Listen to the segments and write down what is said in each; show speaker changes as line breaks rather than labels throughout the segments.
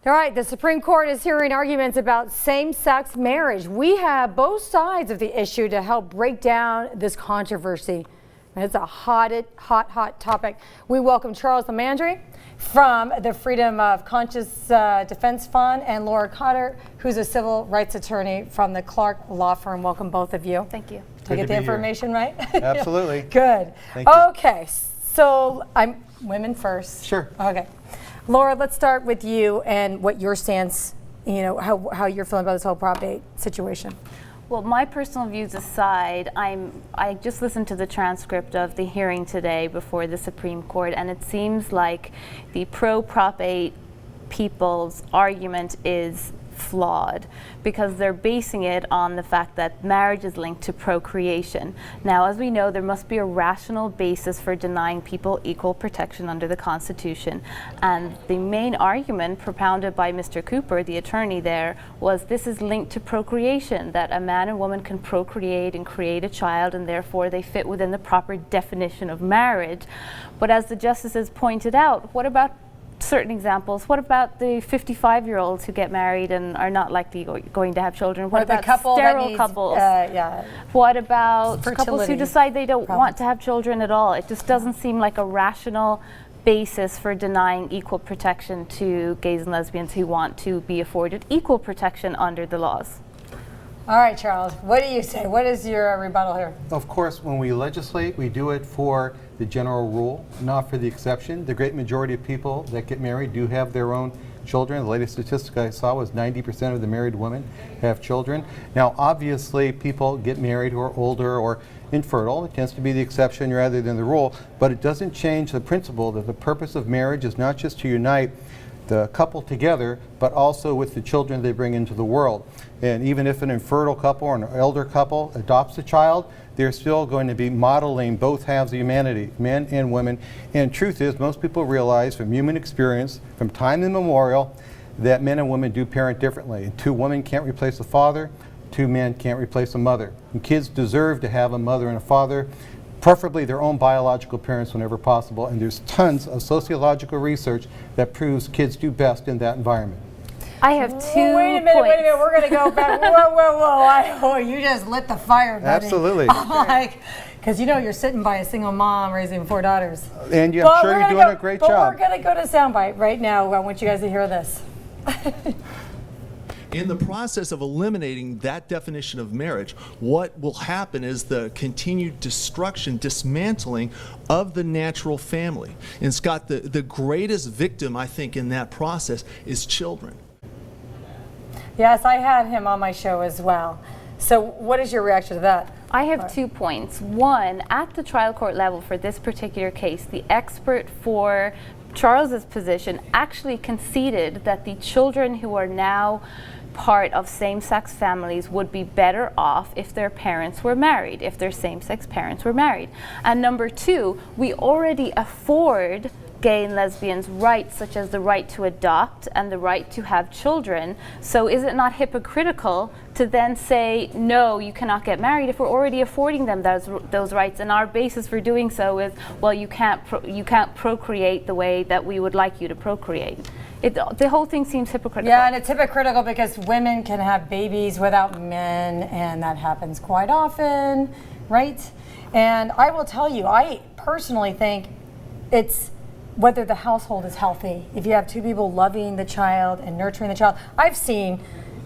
All right, the Supreme Court is hearing arguments about same-sex marriage. We have both sides of the issue to help break down this controversy. It's a hot topic. We welcome Charles Lamandry from the Freedom of Conscience Defense Fund and Laura Cotter, who's a civil rights attorney from the Clark Law Firm. Welcome, both of you.
Thank you.
Did I get the information right?
Absolutely.
Good.
Thank you.
Okay, so I'm women first.
Sure.
Okay. Laura, let's start with you and what your stance, how you're feeling about this whole Prop 8 situation.
Well, my personal views aside, I just listened to the transcript of the hearing today before the Supreme Court, and it seems like the pro-Prop 8 people's argument is flawed because they're basing it on the fact that marriage is linked to procreation. Now, as we know, there must be a rational basis for denying people equal protection under the Constitution. And the main argument propounded by Mr. Cooper, the attorney there, was this is linked to procreation, that a man and woman can procreate and create a child, and therefore they fit within the proper definition of marriage. But as the justices pointed out, what about certain examples? What about the 55-year-olds who get married and are not likely going to have children? What about sterile couples? What about couples who decide they don't want to have children at all? It just doesn't seem like a rational basis for denying equal protection to gays and lesbians who want to be afforded equal protection under the laws.
All right, Charles, what do you say? What is your rebuttal here?
Of course, when we legislate, we do it for the general rule, not for the exception. The great majority of people that get married do have their own children. The latest statistic I saw was 90% of the married women have children. Now, obviously, people get married who are older or infertile. It tends to be the exception rather than the rule, but it doesn't change the principle that the purpose of marriage is not just to unite the couple together, but also with the children they bring into the world. And even if an infertile couple or an elder couple adopts a child, they're still going to be modeling both halves of humanity, men and women. And truth is, most people realize from human experience, from time immemorial, that men and women do parent differently. Two women can't replace a father, two men can't replace a mother. And kids deserve to have a mother and a father, preferably their own biological parents whenever possible, and there's tons of sociological research that proves kids do best in that environment.
I have two
Wait a minute, we're going to go back. Whoa, you just lit the fire, buddy.
Absolutely.
Because you're sitting by a single mom raising 4 daughters.
And I'm sure you're doing a great job.
We're going to go to soundbite right now. I want you guys to hear this.
In the process of eliminating that definition of marriage, what will happen is the continued destruction, dismantling of the natural family. And Scott, the greatest victim, I think, in that process is children.
Yes, I had him on my show as well. So what is your reaction to that?
I have 2 points. One, at the trial court level for this particular case, the expert for Charles's position actually conceded that the children who are now part of same-sex families would be better off if their parents were married, if their same-sex parents were married. And number 2, we already afford gay and lesbians rights such as the right to adopt and the right to have children. So is it not hypocritical to then say, no, you cannot get married if we're already affording them those rights, and our basis for doing so is, well, you can't procreate the way that we would like you to procreate. The whole thing seems hypocritical.
Yeah, and it's hypocritical because women can have babies without men, and that happens quite often, right? And I will tell you, I personally think it's whether the household is healthy. If you have 2 people loving the child and nurturing the child. I've seen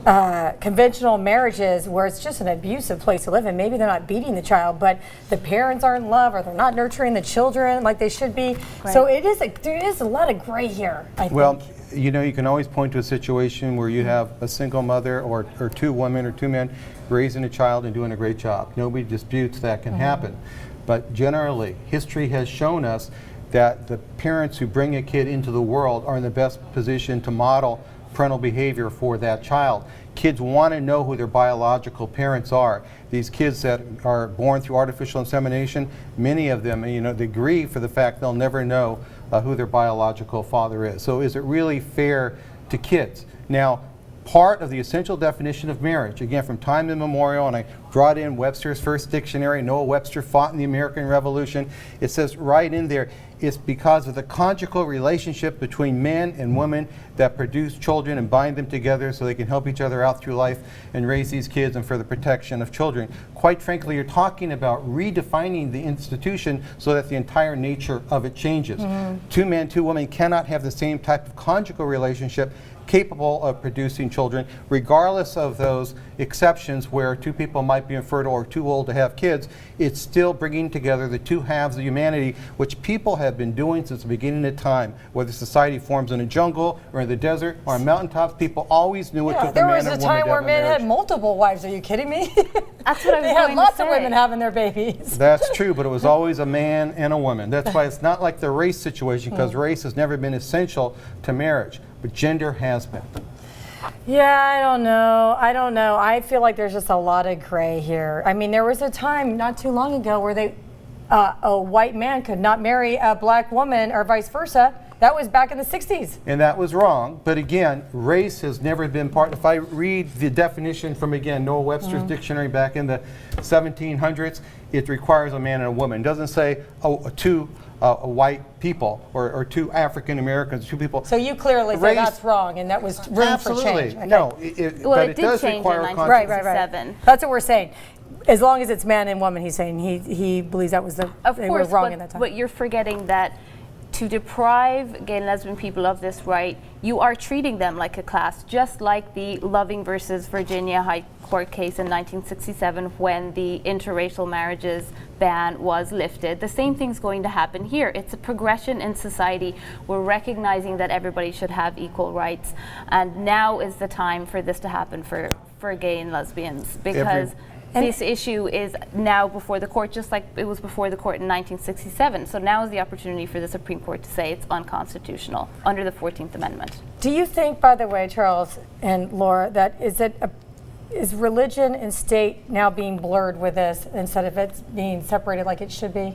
conventional marriages where it's just an abusive place to live in. Maybe they're not beating the child, but the parents aren't in love, or they're not nurturing the children like they should be. Right. So there is a lot of gray here, I think.
Well, you can always point to a situation where you have a single mother or 2 women or 2 men raising a child and doing a great job. Nobody disputes that can happen. But generally, history has shown us that the parents who bring a kid into the world are in the best position to model parental behavior for that child. Kids want to know who their biological parents are. These kids that are born through artificial insemination, many of them, they grieve for the fact they'll never know who their biological father is. So is it really fair to kids? Now, part of the essential definition of marriage. Again, from time immemorial, and I brought in Webster's first dictionary. Noah Webster fought in the American Revolution. It says right in there, it's because of the conjugal relationship between men and women that produce children and bind them together so they can help each other out through life and raise these kids and for the protection of children. Quite frankly, you're talking about redefining the institution so that the entire nature of it changes. Two men, two women cannot have the same type of conjugal relationship capable of producing children, regardless of those exceptions where two people might be infertile or too old to have kids. It's still bringing together the two halves of humanity, which people have been doing since the beginning of time. Whether society forms in a jungle or in the desert or on mountaintops, people always knew it took a
There
man
was
and
a
a woman
time
to
where
have a
men had
marriage.
multiple wives. Are you kidding me?
That's what I was
They had
going
lots
to
of
say.
women having their babies.
That's true, but it was always a man and a woman. That's why it's not like the race situation, because race has never been essential to marriage, but gender has been.
Yeah, I don't know. I feel like there's just a lot of gray here. I mean, there was a time not too long ago where a white man could not marry a black woman or vice versa. That was back in the 60s.
And that was wrong. But again, race has never been part. If I read the definition from, again, Noah Webster's dictionary back in the 1700s, it requires a man and a woman. It doesn't say two white people or two African Americans, two people.
So you clearly say
Race-
that's wrong, and that was room
Absolutely.
for change. Okay.
No,
Well,
but
it
it
did
does
change in
require a
1967.
That's what we're saying. As long as it's man and woman, he's saying he believes that was
Of
they
course,
were wrong at that time.
but you're forgetting that to deprive gay and lesbian people of this right, you are treating them like a class, just like the Loving versus Virginia High Court case in 1967 when the interracial marriages ban was lifted. The same thing's going to happen here. It's a progression in society. We're recognizing that everybody should have equal rights, and now is the time for this to happen for gay and lesbians, because this issue is now before the court, just like it was before the court in 1967. So now is the opportunity for the Supreme Court to say it's unconstitutional under the 14th Amendment.
Do you think, by the way, Charles and Laura, that is religion and state now being blurred with this instead of it being separated like it should be?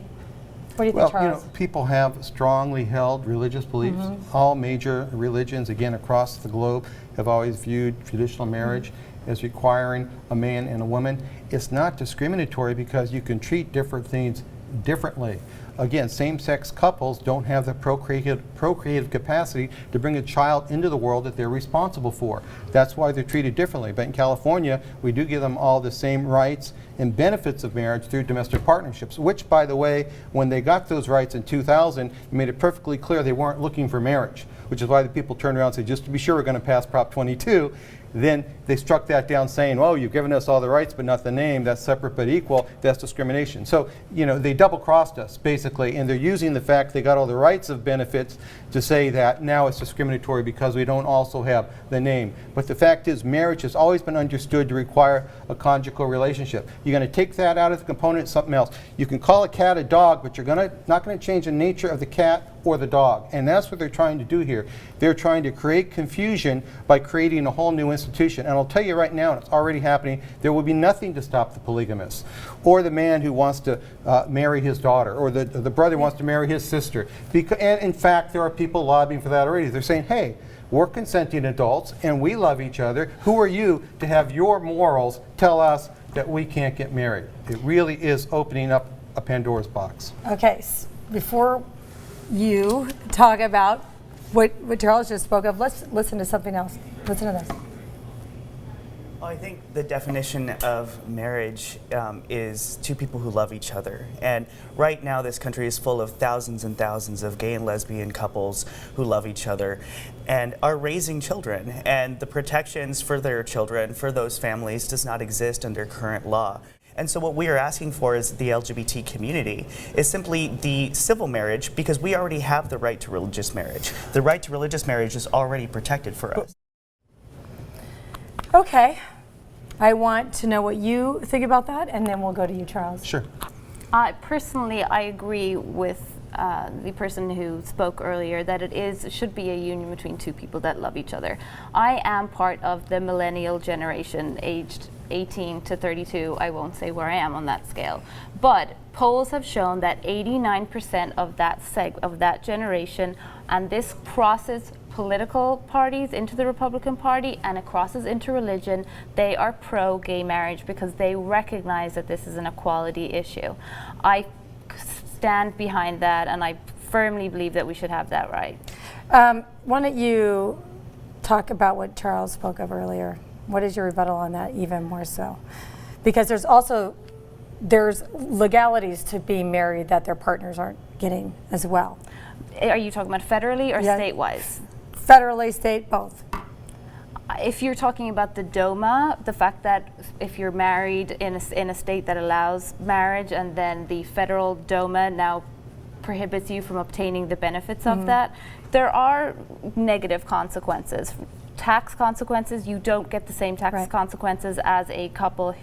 What do you think,
Well,
Charles?
people have strongly held religious beliefs. All major religions, again, across the globe, have always viewed traditional marriage as requiring a man and a woman. It's not discriminatory because you can treat different things differently. Again, same-sex couples don't have the procreative capacity to bring a child into the world that they're responsible for. That's why they're treated differently. But in California, we do give them all the same rights and benefits of marriage through domestic partnerships, which, by the way, when they got those rights in 2000, it made it perfectly clear they weren't looking for marriage, which is why the people turned around and said, just to be sure we're going to pass Prop 22. Then they struck that down saying, oh, you've given us all the rights but not the name, that's separate but equal, that's discrimination. So, they double-crossed us, basically, and they're using the fact they got all the rights of benefits to say that now it's discriminatory because we don't also have the name. But the fact is, marriage has always been understood to require a conjugal relationship. You're going to take that out of the component, something else. You can call a cat a dog, but you're not going to change the nature of the cat or the dog. And that's what they're trying to do here. They're trying to create confusion by creating a whole new institution. And I'll tell you right now, and it's already happening, there will be nothing to stop the polygamist, or the man who wants to marry his daughter, or the brother who wants to marry his sister. And in fact, there are people lobbying for that already. They're saying, hey, we're consenting adults and we love each other. Who are you to have your morals tell us that we can't get married? It really is opening up a Pandora's box.
Okay, before you talk about what Charles just spoke of, let's listen to something else. Listen to this.
Well, I think the definition of marriage is two people who love each other. And right now, this country is full of thousands and thousands of gay and lesbian couples who love each other and are raising children. And the protections for their children, for those families, does not exist under current law. And so what we are asking for as the LGBT community is simply the civil marriage, because we already have the right to religious marriage. The right to religious marriage is already protected for us.
Okay. I want to know what you think about that, and then we'll go to you, Charles.
Sure.
Personally, I agree with the person who spoke earlier that it should be a union between two people that love each other. I am part of the millennial generation, aged 18 to 32, I won't say where I am on that scale. But polls have shown that 89% of that generation, and this crosses political parties into the Republican Party and it crosses into religion, they are pro-gay marriage because they recognize that this is an equality issue. I stand behind that, and I firmly believe that we should have that right.
Why don't you talk about what Charles spoke of earlier? What is your rebuttal on that, even more so? Because there's legalities to being married that their partners aren't getting as well.
Are you talking about federally or state-wise?
Federally, state, both.
If you're talking about the DOMA, the fact that if you're married in a state that allows marriage and then the federal DOMA now prohibits you from obtaining the benefits of that, there are negative consequences. Tax consequences, you don't get the same tax consequences as a couple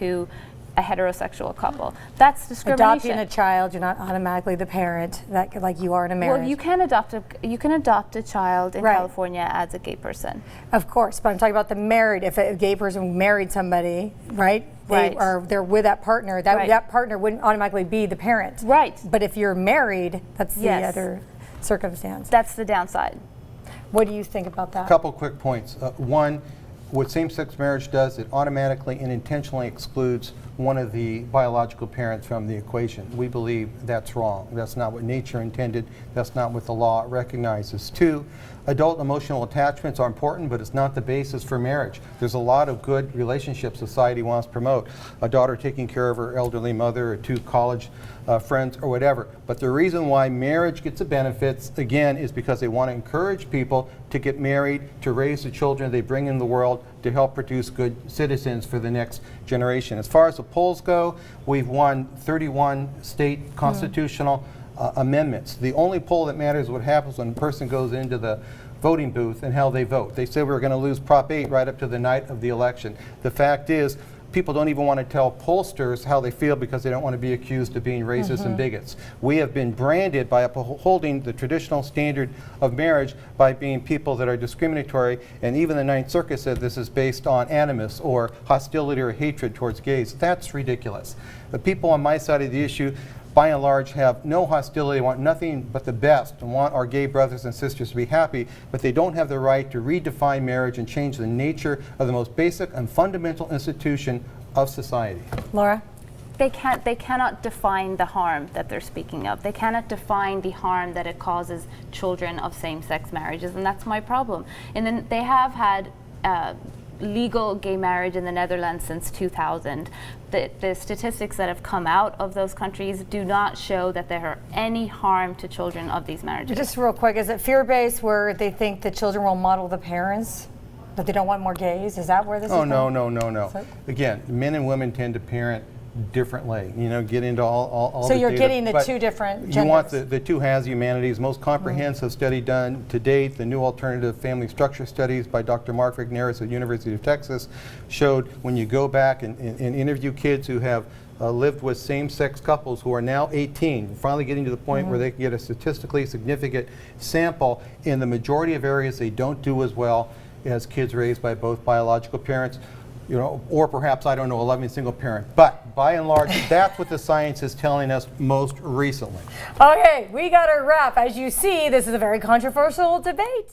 a heterosexual couple. That's discrimination.
Adopting a child, you're not automatically the parent like you are in a marriage.
Well, you can adopt a child in California as a gay person.
Of course, but I'm talking about the married. If a gay person married somebody, right? They're with that partner. That partner wouldn't automatically be the parent.
Right.
But if you're married, that's the other circumstance.
That's the downside.
What do you think about that?
A couple quick points. One, what same-sex marriage does, it automatically and intentionally excludes one of the biological parents from the equation. We believe that's wrong. That's not what nature intended. That's not what the law recognizes. Two, adult emotional attachments are important, but it's not the basis for marriage. There's a lot of good relationships society wants to promote. A daughter taking care of her elderly mother, or two college friends, or whatever. But the reason why marriage gets the benefits, again, is because they want to encourage people to get married, to raise the children they bring in the world, to help produce good citizens for the next generation. As far as the polls go, we've won 31 state constitutional amendments. The only poll that matters is what happens when a person goes into the voting booth and how they vote. They say we were going to lose Prop 8 right up to the night of the election. The fact is, people don't even want to tell pollsters how they feel because they don't want to be accused of being racist and bigots. We have been branded by upholding the traditional standard of marriage by being people that are discriminatory, and even the Ninth Circuit said this is based on animus or hostility or hatred towards gays. That's ridiculous. The people on my side of the issue, by and large, have no hostility, want nothing but the best, and want our gay brothers and sisters to be happy, but they don't have the right to redefine marriage and change the nature of the most basic and fundamental institution of society.
Laura?
They cannot define the harm that they're speaking of. They cannot define the harm that it causes children of same-sex marriages, and that's my problem. And then they have had legal gay marriage in the Netherlands since 2000. The statistics that have come out of those countries do not show that there are any harm to children of these marriages.
Just real quick, is it fear-based where they think the children will model the parents, that they don't want more gays? Is that where this is
Oh,
going?
no.
So-
Again, men and women tend to parent differently. Get into all
So
the
you're
data,
getting the
but
two different
You want
genders.
the two halves of humanities. Most comprehensive study done to date, the New Alternative Family Structure Studies by Dr. Mark Regnerus at University of Texas, showed when you go back and interview kids who have lived with same-sex couples who are now 18, finally getting to the point where they can get a statistically significant sample. In the majority of areas, they don't do as well as kids raised by both biological parents. Or perhaps, I don't know, a loving single parent. But by and large, that's what the science is telling us most recently.
Okay, we got a wrap. As you see, this is a very controversial debate.